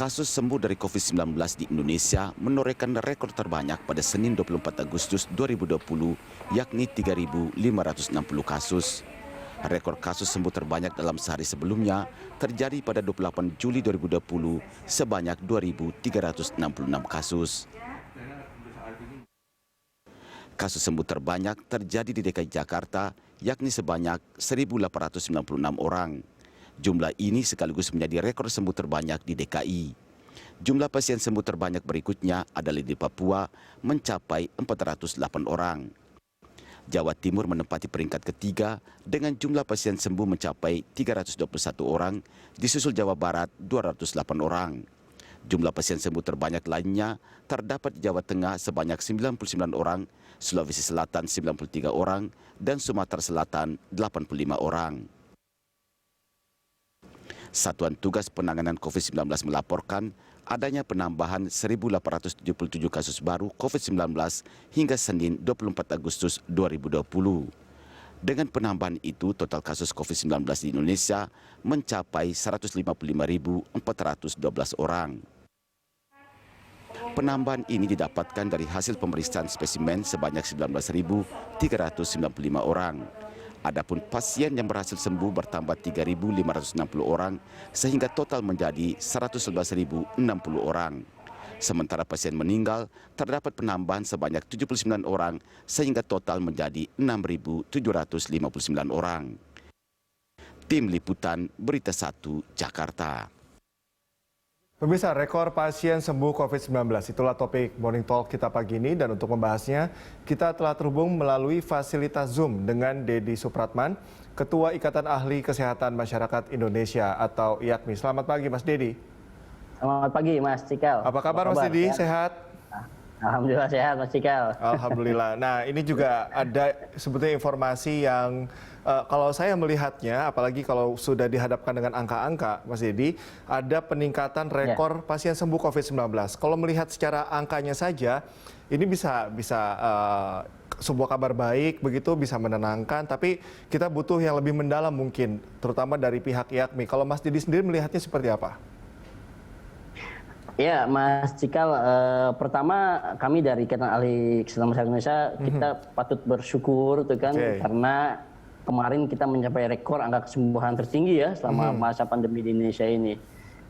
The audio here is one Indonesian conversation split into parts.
Kasus sembuh dari COVID-19 di Indonesia menorehkan rekor terbanyak pada Senin 24 Agustus 2020, yakni 3.560 kasus. Rekor kasus sembuh terbanyak dalam sehari sebelumnya terjadi pada 28 Juli 2020 sebanyak 2.366 kasus. Kasus sembuh terbanyak terjadi di DKI Jakarta, yakni sebanyak 1.896 orang. Jumlah ini sekaligus menjadi rekor sembuh terbanyak di DKI. Jumlah pasien sembuh terbanyak berikutnya adalah di Papua, mencapai 408 orang. Jawa Timur menempati peringkat ketiga dengan jumlah pasien sembuh mencapai 321 orang, disusul Jawa Barat 208 orang. Jumlah pasien sembuh terbanyak lainnya terdapat di Jawa Tengah sebanyak 99 orang, Sulawesi Selatan 93 orang, dan Sumatera Selatan 85 orang. Satuan Tugas Penanganan COVID-19 melaporkan adanya penambahan 1.877 kasus baru COVID-19 hingga Senin 24 Agustus 2020. Dengan penambahan itu, total kasus COVID-19 di Indonesia mencapai 155.412 orang. Penambahan ini didapatkan dari hasil pemeriksaan spesimen sebanyak 19.395 orang. Adapun pasien yang berhasil sembuh bertambah 3.560 orang sehingga total menjadi 111.060 orang. Sementara pasien meninggal terdapat penambahan sebanyak 79 orang sehingga total menjadi 6.759 orang. Tim Liputan Berita 1 Jakarta. Pemirsa, rekor pasien sembuh COVID-19, itulah topik Morning Talk kita pagi ini. Dan untuk membahasnya, kita telah terhubung melalui fasilitas Zoom dengan Dedi Supratman, Ketua Ikatan Ahli Kesehatan Masyarakat Indonesia atau IAKMI. Selamat pagi, Mas Dedi. Selamat pagi, Mas Cikal. Apa kabar, Mas Dedi? Sehat? Alhamdulillah sehat, Mas Cikal. Alhamdulillah. Nah, ini juga ada sebetulnya informasi yang kalau saya melihatnya, apalagi kalau sudah dihadapkan dengan angka-angka, Mas Dedi, ada peningkatan rekor pasien sembuh COVID-19. Kalau melihat secara angkanya saja, ini bisa sebuah kabar baik, begitu bisa menenangkan. Tapi kita butuh yang lebih mendalam mungkin, terutama dari pihak IAKMI. Kalau Mas Dedi sendiri melihatnya seperti apa? Ya, Mas Cikal, pertama kami dari Ikatan Ahli Kesehatan Masyarakat Indonesia, kita patut bersyukur tuh kan, karena kemarin kita mencapai rekor angka kesembuhan tertinggi ya selama masa pandemi di Indonesia ini.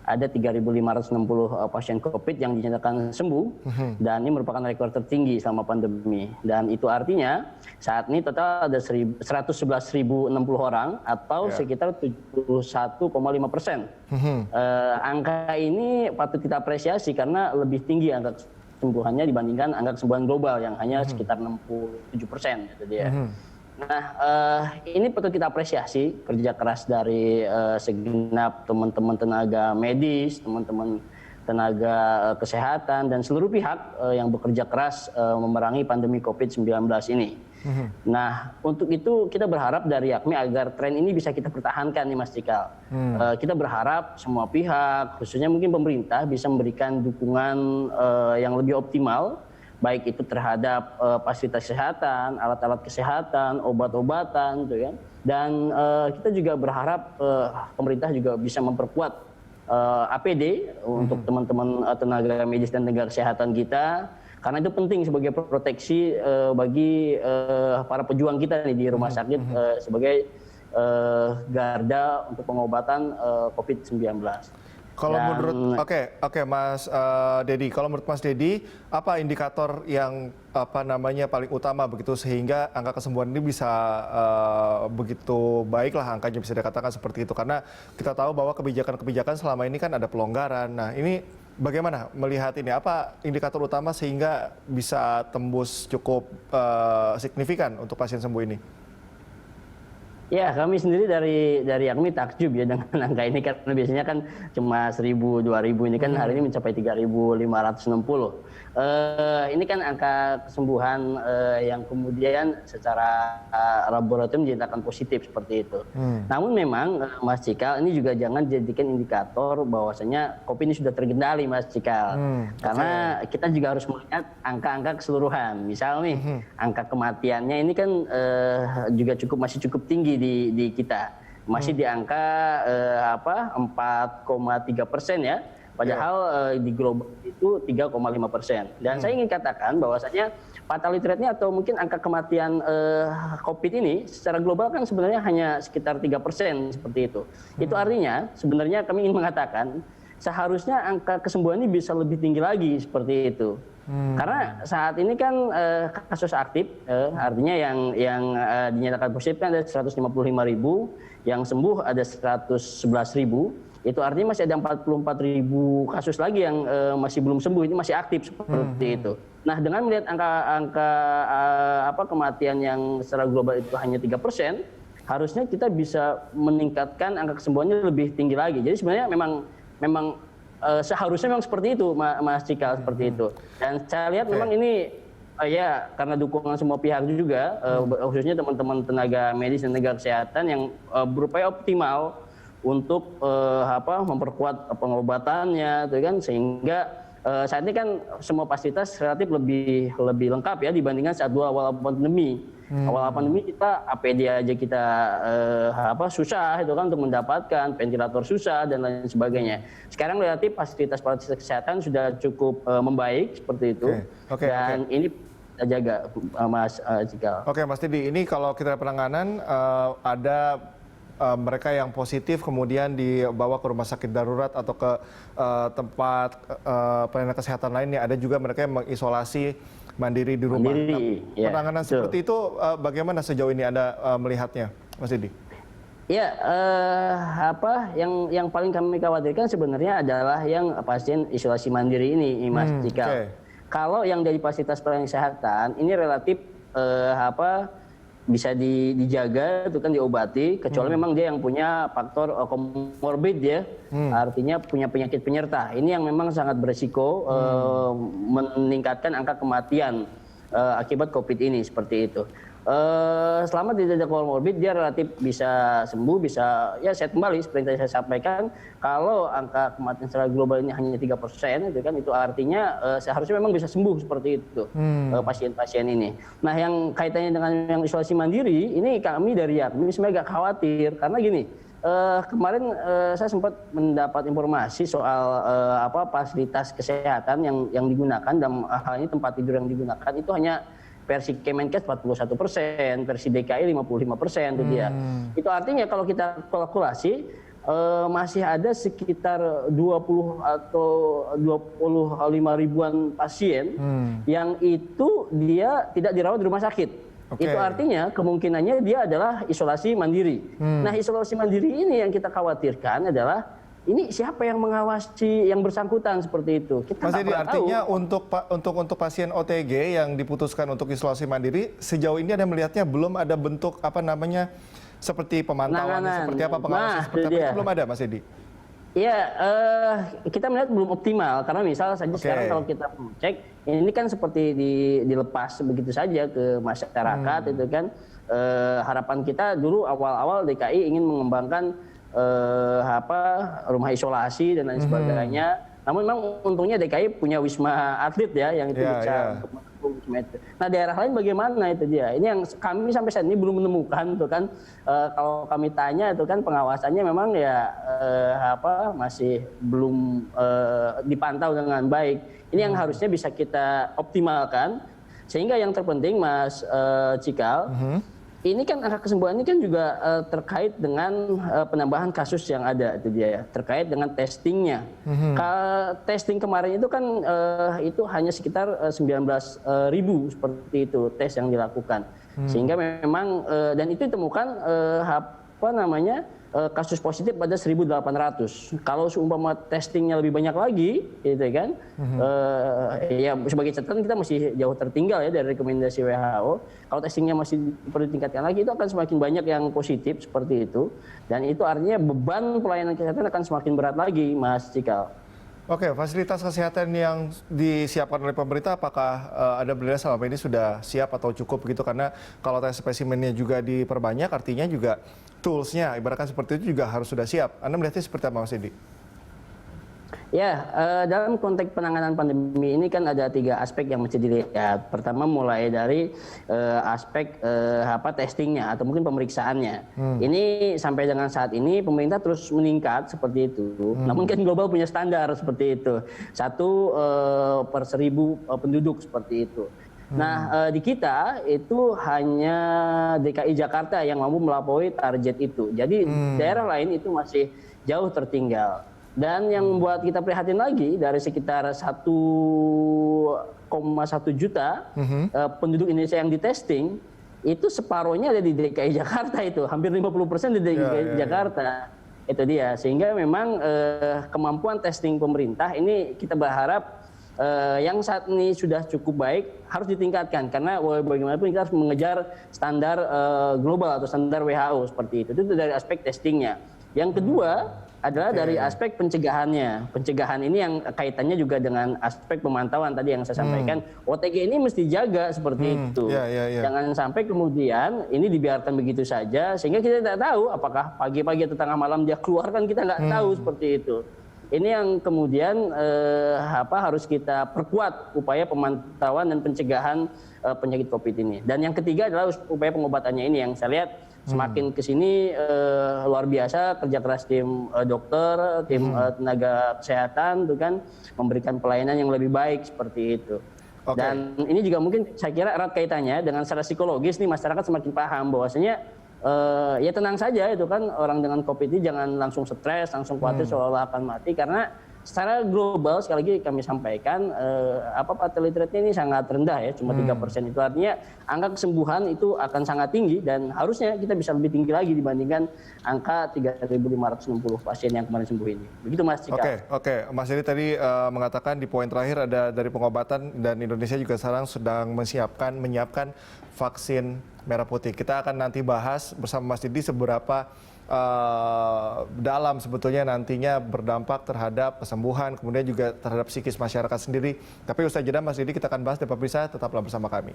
Ada 3.560 pasien COVID yang dinyatakan sembuh, dan ini merupakan rekor tertinggi selama pandemi. Dan itu artinya saat ini total ada 111.060 orang atau sekitar 71,5%. Angka ini patut kita apresiasi karena lebih tinggi angka kesembuhannya dibandingkan angka kesembuhan global yang hanya sekitar 67%. Gitu dia. Nah, ini patut kita apresiasi kerja keras dari segenap teman-teman tenaga medis, teman-teman tenaga kesehatan, dan seluruh pihak yang bekerja keras memerangi pandemi COVID-19 ini. Nah, untuk itu kita berharap dari IAKMI agar tren ini bisa kita pertahankan nih, Mas Cikal. Kita berharap semua pihak, khususnya mungkin pemerintah, bisa memberikan dukungan yang lebih optimal, baik itu terhadap fasilitas kesehatan, alat-alat kesehatan, obat-obatan, gitu ya. Dan kita juga berharap pemerintah juga bisa memperkuat APD untuk teman-teman tenaga medis dan tenaga kesehatan kita, karena itu penting sebagai proteksi bagi para pejuang kita nih di rumah sakit sebagai garda untuk pengobatan COVID-19. Kalau menurut oke Mas Dedi, kalau menurut Mas Dedi, apa indikator yang paling utama begitu sehingga angka kesembuhan ini bisa begitu baiklah angkanya bisa dikatakan seperti itu, karena kita tahu bahwa kebijakan-kebijakan selama ini kan ada pelonggaran. Nah, ini bagaimana melihat ini? Apa indikator utama sehingga bisa tembus cukup signifikan untuk pasien sembuh ini? Ya, kami sendiri dari IAKMI takjub ya dengan angka ini, karena biasanya kan cuma 1.000, 2.000, ini kan hari ini mencapai 3.560. Ini kan angka kesembuhan yang kemudian secara laboratorium dinyatakan positif seperti itu. Namun memang Mas Cikal, ini juga jangan jadikan indikator bahwasanya COVID ini sudah terkendali, Mas Cikal. Karena kita juga harus melihat angka-angka keseluruhan. Misal nih, angka kematiannya ini kan juga masih cukup tinggi di kita, masih di angka 4,3% ya. Padahal di global itu 3,5%. Dan saya ingin katakan bahwasanya fatality rate-nya atau mungkin angka kematian COVID ini secara global kan sebenarnya hanya sekitar 3% seperti itu. Itu artinya sebenarnya kami ingin mengatakan seharusnya angka kesembuhan ini bisa lebih tinggi lagi seperti itu. Karena saat ini kan kasus aktif, artinya yang dinyatakan positif kan ada 155.000, yang sembuh ada 111.000. Itu artinya masih ada 44.000 kasus lagi yang masih belum sembuh, ini masih aktif seperti itu. Nah, dengan melihat angka kematian yang secara global itu hanya 3%, harusnya kita bisa meningkatkan angka kesembuhannya lebih tinggi lagi. Jadi sebenarnya memang seharusnya memang seperti itu, Mas Cikal, seperti itu. Dan saya lihat memang ini ya karena dukungan semua pihak juga, khususnya teman-teman tenaga medis dan tenaga kesehatan yang berupaya optimal untuk memperkuat pengobatannya, gitu kan, sehingga saat ini kan semua fasilitas relatif lebih lengkap ya dibandingkan saat awal pandemi. Awal pandemi kita APD aja kita susah itu kan untuk mendapatkan, ventilator susah dan lain sebagainya. Sekarang relatif fasilitas kesehatan sudah cukup membaik seperti itu. Dan ini kita jaga, Mas Cikal. Oke, Mas Didi, ini kalau kita penanganan ada mereka yang positif kemudian dibawa ke rumah sakit darurat atau ke tempat pelayanan kesehatan lainnya. Ada juga mereka yang mengisolasi mandiri di rumah. Penanganan seperti itu bagaimana sejauh ini Anda melihatnya, Mas Didi? Ya, yang paling kami khawatirkan sebenarnya adalah yang pasien isolasi mandiri ini, Mas Cikal. Kalau yang dari fasilitas pelayanan kesehatan ini relatif bisa dijaga, itu kan diobati, kecuali memang dia yang punya faktor komorbid ya, artinya punya penyakit penyerta. Ini yang memang sangat beresiko meningkatkan angka kematian akibat COVID ini seperti itu. Selama tidak ada komorbid, dia relatif bisa sembuh, bisa ya sehat kembali seperti yang saya sampaikan. Kalau angka kematian secara global ini hanya 3%, itu kan itu artinya seharusnya memang bisa sembuh seperti itu pasien-pasien ini. Nah, yang kaitannya dengan yang isolasi mandiri, ini kami dari YAKMI sebenarnya agak khawatir karena gini. Kemarin saya sempat mendapat informasi soal fasilitas kesehatan yang digunakan dalam hal ini tempat tidur yang digunakan itu hanya versi Kemenkes 41%, versi DKI 55% itu dia. Itu artinya kalau kita kalkulasi masih ada sekitar 20 atau 25 ribuan pasien yang itu dia tidak dirawat di rumah sakit. Itu artinya kemungkinannya dia adalah isolasi mandiri. Nah, isolasi mandiri ini yang kita khawatirkan adalah ini siapa yang mengawasi yang bersangkutan seperti itu? Kita Mas Edi, artinya untuk pasien OTG yang diputuskan untuk isolasi mandiri, sejauh ini Anda melihatnya belum ada bentuk seperti pemantauan, seperti apa pengawasan seperti apa, itu belum ada, Mas Edi? Ya, kita melihat belum optimal karena misal saja sekarang kalau kita cek ini kan seperti dilepas begitu saja ke masyarakat itu kan. Harapan kita dulu awal-awal DKI ingin mengembangkan rumah isolasi dan lain sebagainya. Namun memang untungnya DKI punya wisma atlet ya yang itu bisa untuk mendukung wisma itu. Nah, daerah lain bagaimana itu dia? Ini yang kami sampai saat ini belum menemukan tuh kan. Kalau kami tanya itu kan pengawasannya memang ya masih belum dipantau dengan baik. Ini yang harusnya bisa kita optimalkan. Sehingga yang terpenting Mas Cikal, ini kan angka kesembuhan ini kan juga terkait dengan penambahan kasus yang ada itu dia ya, terkait dengan testingnya. Testing kemarin itu kan itu hanya sekitar 19.000 seperti itu tes yang dilakukan. Sehingga memang dan itu ditemukan kasus positif pada 1.800. Kalau seumpama testingnya lebih banyak lagi, gitu kan? Ya sebagai catatan kita masih jauh tertinggal ya dari rekomendasi WHO. Kalau testingnya masih perlu ditingkatkan lagi, itu akan semakin banyak yang positif seperti itu. Dan itu artinya beban pelayanan kesehatan akan semakin berat lagi, Mas Cikal. Oke, fasilitas kesehatan yang disiapkan oleh pemerintah apakah Anda melihat selama ini sudah siap atau cukup begitu? Karena kalau tes spesimennya juga diperbanyak, artinya juga tools-nya ibaratkan seperti itu juga harus sudah siap. Anda melihatnya seperti apa, Mas Edi? Ya, dalam konteks penanganan pandemi ini kan ada 3 aspek yang mesti dilihat. Pertama mulai dari aspek testingnya atau mungkin pemeriksaannya. Ini sampai dengan saat ini pemerintah terus meningkat seperti itu. Namun kan global punya standar seperti itu. 1/1000 penduduk seperti itu. Nah, di kita itu hanya DKI Jakarta yang mampu melampaui target itu. Jadi daerah lain itu masih jauh tertinggal. Dan yang membuat kita prihatin lagi dari sekitar 1,1 juta penduduk Indonesia yang ditesting, itu separohnya ada di DKI Jakarta itu, hampir 50% di DKI Jakarta. Itu dia, sehingga memang kemampuan testing pemerintah ini kita berharap yang saat ini sudah cukup baik harus ditingkatkan karena bagaimanapun kita harus mengejar standar global atau standar WHO seperti itu. Itu dari aspek testingnya. Yang kedua adalah dari aspek pencegahannya. Pencegahan ini yang kaitannya juga dengan aspek pemantauan tadi yang saya sampaikan. OTG ini mesti jaga seperti itu. Jangan sampai kemudian ini dibiarkan begitu saja sehingga kita tidak tahu apakah pagi-pagi atau tengah malam dia keluar, kan kita nggak tahu seperti itu. Ini yang kemudian harus kita perkuat upaya pemantauan dan pencegahan penyakit COVID ini. Dan yang ketiga adalah upaya pengobatannya ini yang saya lihat semakin kesini luar biasa kerja keras tim dokter, tim tenaga kesehatan, tuh kan memberikan pelayanan yang lebih baik seperti itu. Dan ini juga mungkin saya kira erat kaitannya dengan secara psikologis nih masyarakat semakin paham bahwasanya ya tenang saja itu kan orang dengan COVID ini jangan langsung stres, langsung khawatir seolah-olah akan mati karena secara global sekali lagi kami sampaikan fatality rate ini sangat rendah ya, cuma 3%. Itu artinya angka kesembuhan itu akan sangat tinggi dan harusnya kita bisa lebih tinggi lagi dibandingkan angka 3.560 pasien yang kemarin sembuh ini. Begitu Mas Cika. Oke. Mas Dedi tadi mengatakan di poin terakhir ada dari pengobatan dan Indonesia juga sekarang sedang menyiapkan vaksin merah putih. Kita akan nanti bahas bersama Mas Dedi seberapa dalam sebetulnya nantinya berdampak terhadap kesembuhan, kemudian juga terhadap psikis masyarakat sendiri. Tapi usai jeda Mas Dedi kita akan bahas, dan pemirsa tetaplah bersama kami.